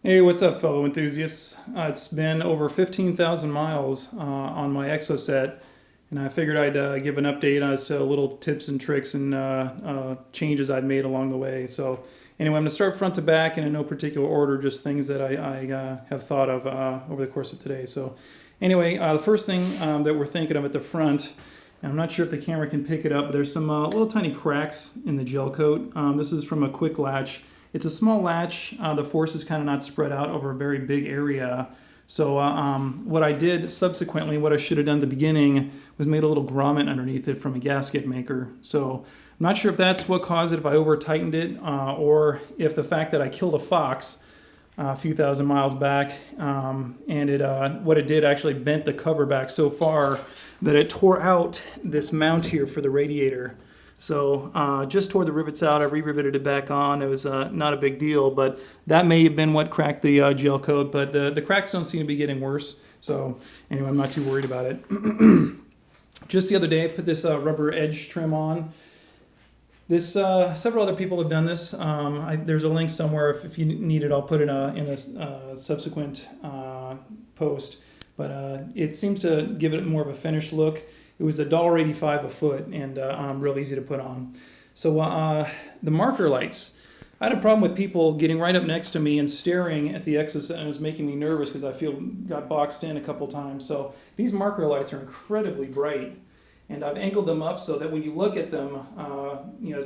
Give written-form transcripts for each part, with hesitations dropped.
Hey, what's up, fellow enthusiasts? It's been over 15,000 miles on my Exocet, and I figured I'd give an update as to little tips and tricks and changes I've made along the way. So, anyway, I'm going to start front to back and in no particular order, just things that I have thought of over the course of today. So, anyway, the first thing that we're thinking of at the front, and I'm not sure if the camera can pick it up, but there's some little tiny cracks in the gel coat. This is from a quick latch. It's a small latch. The force is kind of not spread out over a very big area. So what I did subsequently, what I should have done at the beginning, was made a little grommet underneath it from a gasket maker. So I'm not sure if that's what caused it, if I over-tightened it, or if the fact that I killed a fox a few thousand miles back, and what it did actually bent the cover back so far that it tore out this mount here for the radiator. So just tore the rivets out. I re-riveted it back on. It was not a big deal, but that may have been what cracked the gel coat. But the cracks don't seem to be getting worse. So anyway, I'm not too worried about it. Just the other day, I put this rubber edge trim on. This several other people have done this. There's a link somewhere. If you need it, I'll put it in a subsequent post. But it seems to give it more of a finished look. It was $1.85 a foot and real easy to put on. So the marker lights. I had a problem with people getting right up next to me and staring at the Exocet, and it was making me nervous because I got boxed in a couple times. So these marker lights are incredibly bright, and I've angled them up so that when you look at them,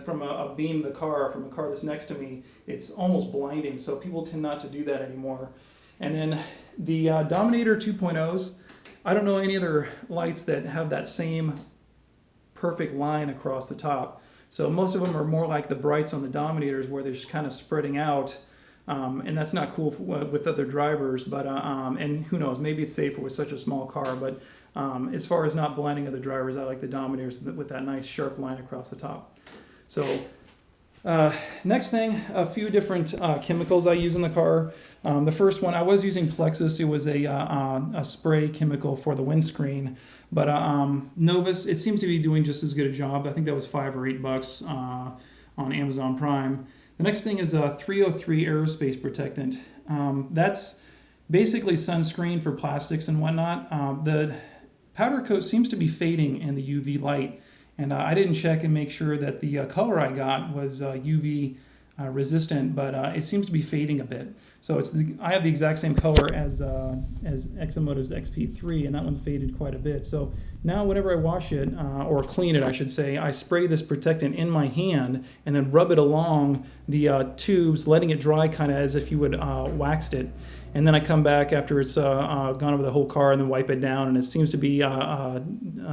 from a beam of the car, from a car that's next to me, it's almost blinding. So people tend not to do that anymore. And then the Dominator 2.0s. I don't know any other lights that have that same perfect line across the top. So most of them are more like the brights on the Dominators where they're just kind of spreading out. And that's not cool with other drivers, but and who knows, maybe it's safer with such a small car. But as far as not blinding other drivers, I like the Dominators with that nice sharp line across the top. So next thing, a few different chemicals I use in the car. The first one, I was using Plexus. It was a spray chemical for the windscreen, but Novus, it seems to be doing just as good a job. I think that was $5 or $8 on Amazon Prime. The next thing is a 303 Air Space Protectant. That's basically sunscreen for plastics and whatnot. The powder coat seems to be fading in the UV light. And I didn't check and make sure that the color I got was UV resistant, but it seems to be fading a bit. So I have the exact same color as Exomoto's XP3, and that one faded quite a bit. So now whenever I wash it, or clean it I should say, I spray this protectant in my hand and then rub it along the tubes, letting it dry kind of as if you would waxed it. And then I come back after it's gone over the whole car and then wipe it down, and it seems to be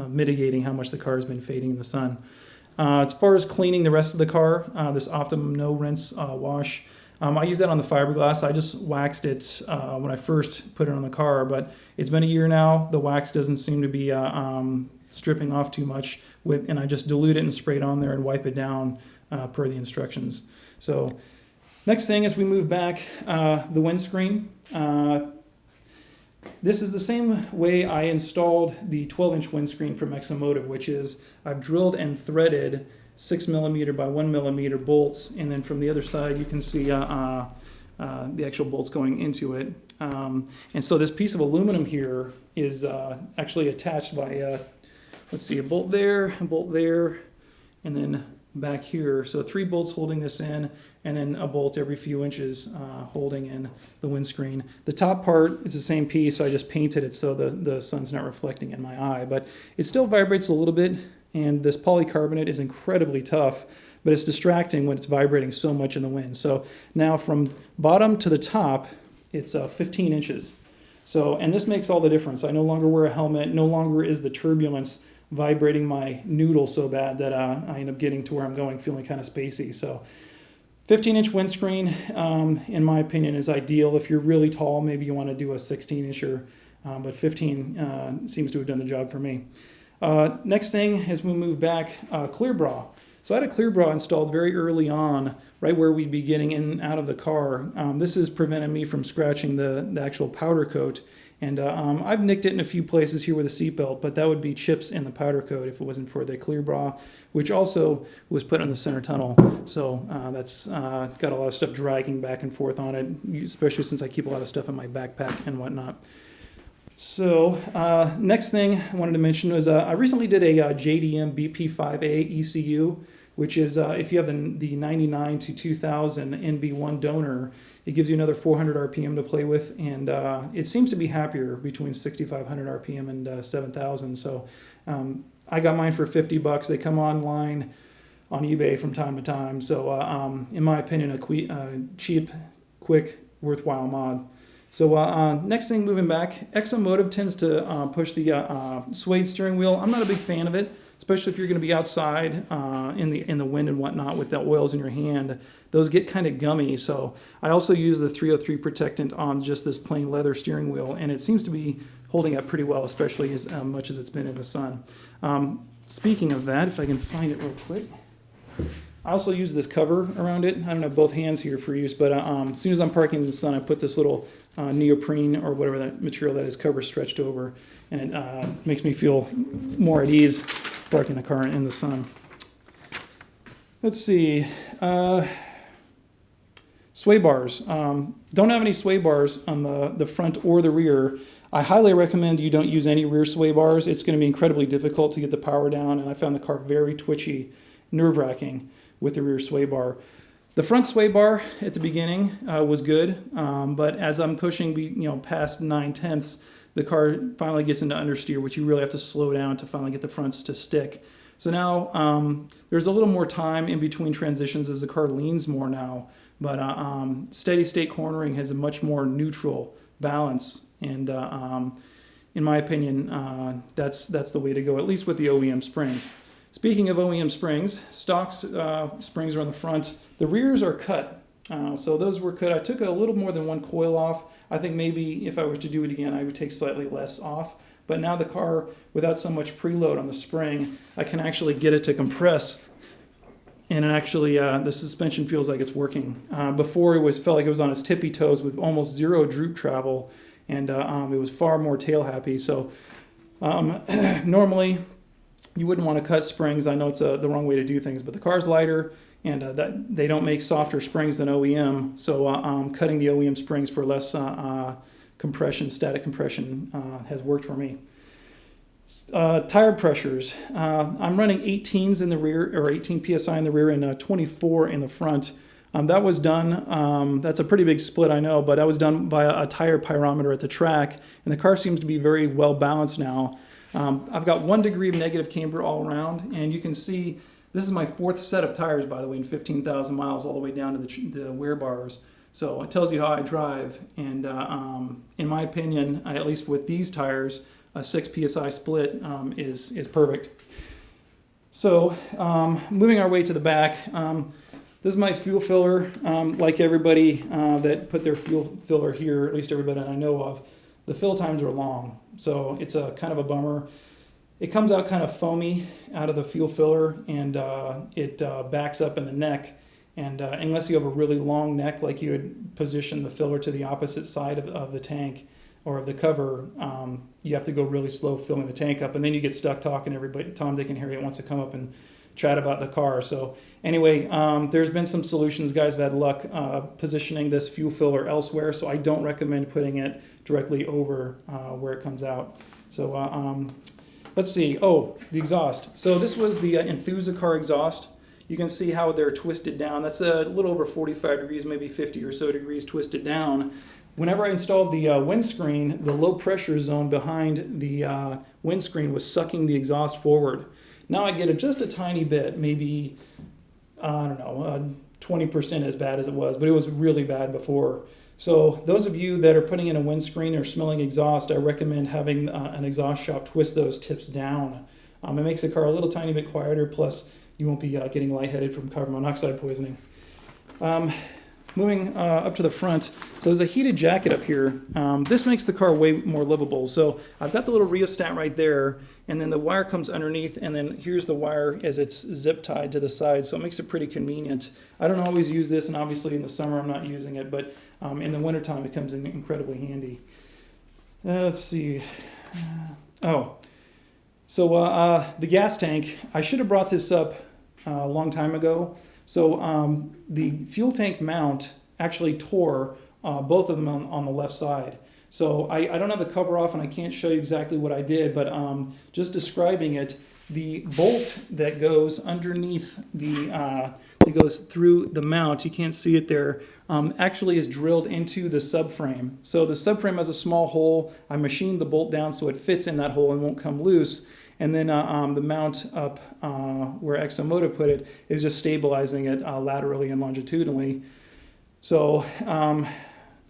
mitigating how much the car has been fading in the sun. As far as cleaning the rest of the car, this Optimum No Rinse Wash, I use that on the fiberglass. I just waxed it when I first put it on the car, but it's been a year now. The wax doesn't seem to be stripping off too much, and I just dilute it and spray it on there and wipe it down per the instructions. So next thing is we move back the windscreen. This is the same way I installed the 12-inch windscreen from Exomotive, which is I've drilled and threaded 6mm by 1mm bolts, and then from the other side you can see the actual bolts going into it. And so this piece of aluminum here is actually attached by, let's see, a bolt there, and then back here. So 3 bolts holding this in, and then a bolt every few inches holding in the windscreen. The top part is the same piece, so I just painted it so the sun's not reflecting in my eye, but it still vibrates a little bit, and this polycarbonate is incredibly tough, but it's distracting when it's vibrating so much in the wind. So now from bottom to the top, it's 15 inches. So, and this makes all the difference. I no longer wear a helmet, no longer is the turbulence vibrating my noodle so bad that I end up getting to where I'm going feeling kind of spacey. So 15-inch windscreen, in my opinion, is ideal. If you're really tall, maybe you want to do a 16-incher, but 15 seems to have done the job for me. Next thing is we move back, clear bra. So I had a clear bra installed very early on, right where we'd be getting in and out of the car. This has prevented me from scratching the actual powder coat. And I've nicked it in a few places here with a seatbelt, but that would be chips in the powder coat if it wasn't for the clear bra, which also was put on the center tunnel. So that's got a lot of stuff dragging back and forth on it, especially since I keep a lot of stuff in my backpack and whatnot. So next thing I wanted to mention was I recently did a Jdm Bp 5A ECU, which is if you have the 99 to 2000 NB1 donor, it gives you another 400 RPM to play with, and it seems to be happier between 6,500 RPM and 7,000. So I got mine for $50. They come online on eBay from time to time. So in my opinion, a cheap, quick, worthwhile mod. So next thing, moving back, Exomotive tends to push the suede steering wheel. I'm not a big fan of it, especially if you're going to be outside in the wind and whatnot with the oils in your hand. Those get kind of gummy. So I also use the 303 protectant on just this plain leather steering wheel, and it seems to be holding up pretty well, especially as much as it's been in the sun. Speaking of that, if I can find it real quick. I also use this cover around it. I don't have both hands here for use, but as soon as I'm parking in the sun, I put this little neoprene or whatever that material that is cover stretched over, and it makes me feel more at ease parking the car in the sun. Let's see. Sway bars. Don't have any sway bars on the front or the rear. I highly recommend you don't use any rear sway bars. It's going to be incredibly difficult to get the power down, and I found the car very twitchy, nerve-wracking with the rear sway bar. The front sway bar at the beginning was good, but as I'm pushing past 9/10, the car finally gets into understeer, which you really have to slow down to finally get the fronts to stick. So now there's a little more time in between transitions as the car leans more now, but steady state cornering has a much more neutral balance, and in my opinion, that's the way to go, at least with the OEM springs. Speaking of OEM springs, stock springs are on the front. The rears are cut, so those were cut. I took a little more than one coil off. I think maybe if I were to do it again, I would take slightly less off. But now the car, without so much preload on the spring, I can actually get it to compress, and it actually the suspension feels like it's working. Before felt like it was on its tippy toes with almost zero droop travel, and it was far more tail happy. So normally you wouldn't want to cut springs. I know it's the wrong way to do things, but the car's lighter, and that they don't make softer springs than OEM. So cutting the OEM springs for less compression, static compression, has worked for me. Tire pressures. I'm running 18s in the rear, or 18 psi in the rear, and 24 in the front. That was done, that's a pretty big split, I know, but that was done by a tire pyrometer at the track, and the car seems to be very well balanced now. I've got 1 degree of negative camber all around, and you can see this is my 4th set of tires, by the way, in 15,000 miles, all the way down to the wear bars. So it tells you how I drive, and in my opinion, at least with these tires, a 6 psi split is perfect. So moving our way to the back, this is my fuel filler. Like everybody that put their fuel filler here, at least everybody I know of, the fill times are long, so it's a kind of a bummer. It comes out kind of foamy out of the fuel filler, and it backs up in the neck. And unless you have a really long neck, like you would position the filler to the opposite side of the tank or of the cover, you have to go really slow filling the tank up, and then you get stuck talking to everybody. Tom, Dick, and Harry wants to come up and chat about the car. So anyway, there's been some solutions. Guys have had luck positioning this fuel filler elsewhere, so I don't recommend putting it directly over where it comes out. So let's see. Oh, the exhaust. So this was the Enthusicar exhaust. You can see how they're twisted down. That's a little over 45 degrees, maybe 50 or so degrees twisted down. Whenever I installed the windscreen, the low pressure zone behind the windscreen was sucking the exhaust forward. Now I get it just a tiny bit, maybe, I don't know, 20% as bad as it was, but it was really bad before. So those of you that are putting in a windscreen or smelling exhaust, I recommend having an exhaust shop twist those tips down. It makes the car a little tiny bit quieter, plus you won't be getting lightheaded from carbon monoxide poisoning. moving up to the front, so there's a heated jacket up here. This makes the car way more livable. So I've got the little rheostat right there, and then the wire comes underneath, and then here's the wire as it's zip tied to the side, so it makes it pretty convenient. I don't always use this, and obviously in the summer I'm not using it, but in the wintertime it comes in incredibly handy. Let's see. So the gas tank, I should have brought this up a long time ago. So the fuel tank mount actually tore both of them on the left side. So I don't have the cover off and I can't show you exactly what I did, but just describing it, the bolt that goes underneath that goes through the mount, you can't see it there, actually is drilled into the subframe. So the subframe has a small hole. I machined the bolt down so it fits in that hole and won't come loose. And then the mount up where Exomotive put it is just stabilizing it laterally and longitudinally. So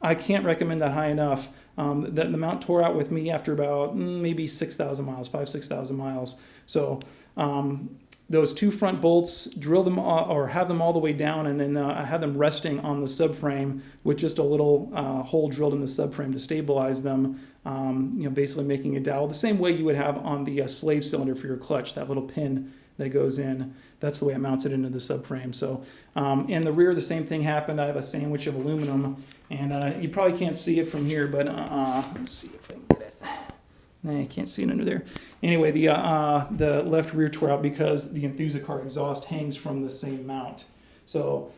I can't recommend that high enough. The mount tore out with me after about maybe 6,000 miles, 6,000 miles. So those two front bolts, drill them or have them all the way down, and then I have them resting on the subframe with just a little hole drilled in the subframe to stabilize them. Basically making a dowel the same way you would have on the slave cylinder for your clutch, that little pin that goes in. That's the way I mounts it into the subframe. So in the rear, the same thing happened. I have a sandwich of aluminum, and you probably can't see it from here, but let's see if I can get it. I can't see it under there. Anyway, the left rear tore out because the Enthusiast exhaust hangs from the same mount. So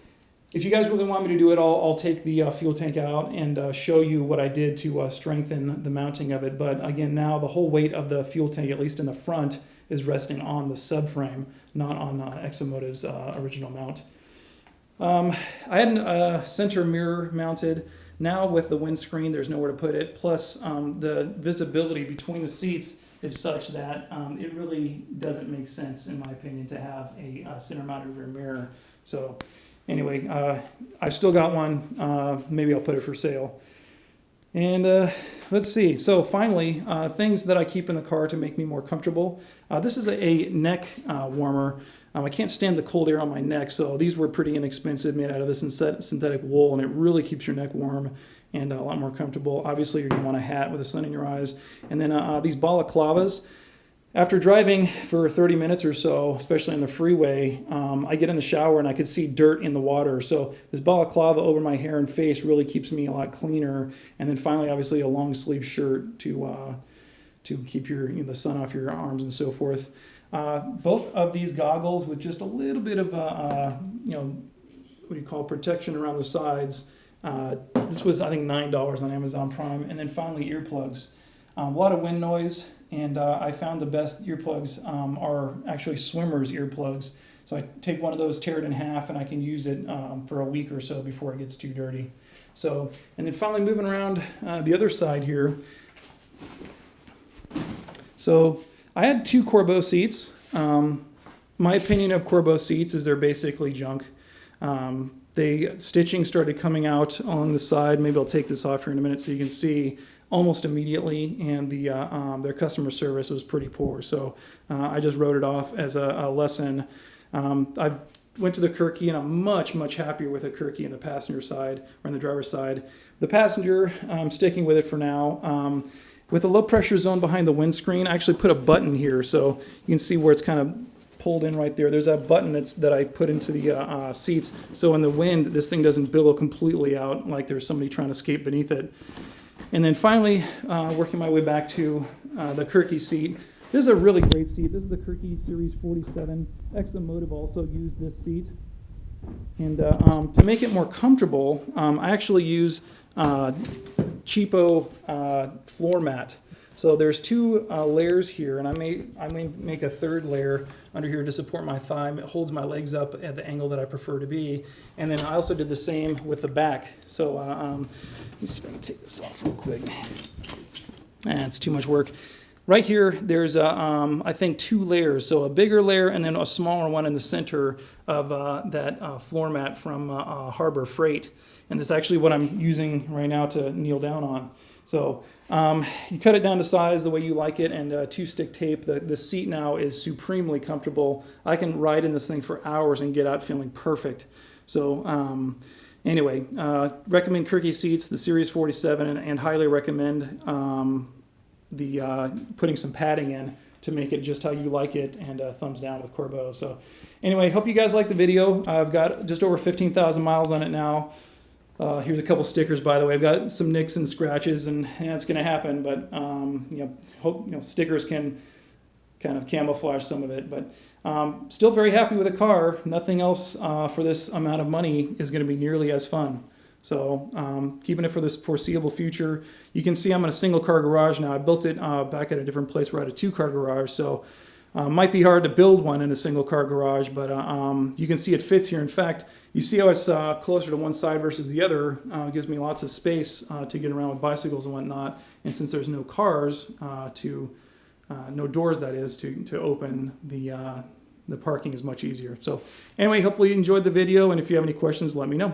if you guys really want me to do it, I'll take the fuel tank out and show you what I did to strengthen the mounting of it. But again, now the whole weight of the fuel tank, at least in the front, is resting on the subframe, not on Exomotive's original mount. I had a center mirror mounted. Now with the windscreen, there's nowhere to put it. Plus, the visibility between the seats is such that it really doesn't make sense, in my opinion, to have a center-mounted rear mirror. So anyway, I've still got one. Maybe I'll put it for sale. And let's see. So finally, things that I keep in the car to make me more comfortable. This is a neck warmer. I can't stand the cold air on my neck, so these were pretty inexpensive, made out of this synthetic wool, and it really keeps your neck warm and a lot more comfortable. Obviously, you're going to want a hat with the sun in your eyes. And then these balaclavas. After driving for 30 minutes or so, especially on the freeway, I get in the shower and I could see dirt in the water. So this balaclava over my hair and face really keeps me a lot cleaner. And then finally, obviously, a long sleeve shirt to keep the sun off your arms and so forth. Both of these goggles with just a little bit of protection around the sides. This was, I think, $9 on Amazon Prime. And then finally, earplugs. A lot of wind noise, and I found the best earplugs are actually swimmer's earplugs. So I take one of those, tear it in half, and I can use it for a week or so before it gets too dirty. So, and then finally moving around the other side here. So I had two Corbeau seats. My opinion of Corbeau seats is they're basically junk. The stitching started coming out on the side. Maybe I'll take this off here in a minute so you can see almost immediately, and their customer service was pretty poor. So I just wrote it off as a lesson. I went to the Kirky, and I'm much happier with the Kirky in the passenger side or on the driver's side. The passenger, I'm sticking with it for now. With the low pressure zone behind the windscreen, I actually put a button here, so you can see where it's kind of pulled in right there. There's that button that I put into the seats, so in the wind, this thing doesn't billow completely out like there's somebody trying to escape beneath it. And then finally, working my way back to the Kirky seat. This is a really great seat. This is the Kirky Series 47. Exomotive also used this seat. And to make it more comfortable, I actually use cheapo floor mat. So there's two layers here, and I may make a third layer under here to support my thigh. It holds my legs up at the angle that I prefer to be. And then I also did the same with the back. So let me see if I can take this off real quick. It's too much work. Right here, there's I think two layers. So a bigger layer and then a smaller one in the center of that floor mat from Harbor Freight. And that's actually what I'm using right now to kneel down on. So you cut it down to size the way you like it, and two-stick tape. The seat now is supremely comfortable. I can ride in this thing for hours and get out feeling perfect. So Anyway, recommend Corbeau Seats, the Series 47, and highly recommend putting some padding in to make it just how you like it, and thumbs down with Corbeau. So anyway, hope you guys like the video. I've got just over 15,000 miles on it now. Here's a couple stickers, by the way. I've got some nicks and scratches, and it's going to happen, but hope stickers can kind of camouflage some of it. But still very happy with the car. Nothing else for this amount of money is going to be nearly as fun. So keeping it for this foreseeable future. You can see I'm in a single car garage now. I built it back at a different place where I had a 2-car garage, so might be hard to build one in a single car garage, but you can see it fits here. In fact, you see how it's closer to one side versus the other. It gives me lots of space to get around with bicycles and whatnot. And since there's no cars no doors, that is, to open, the parking is much easier. So anyway, hopefully you enjoyed the video, and if you have any questions, let me know.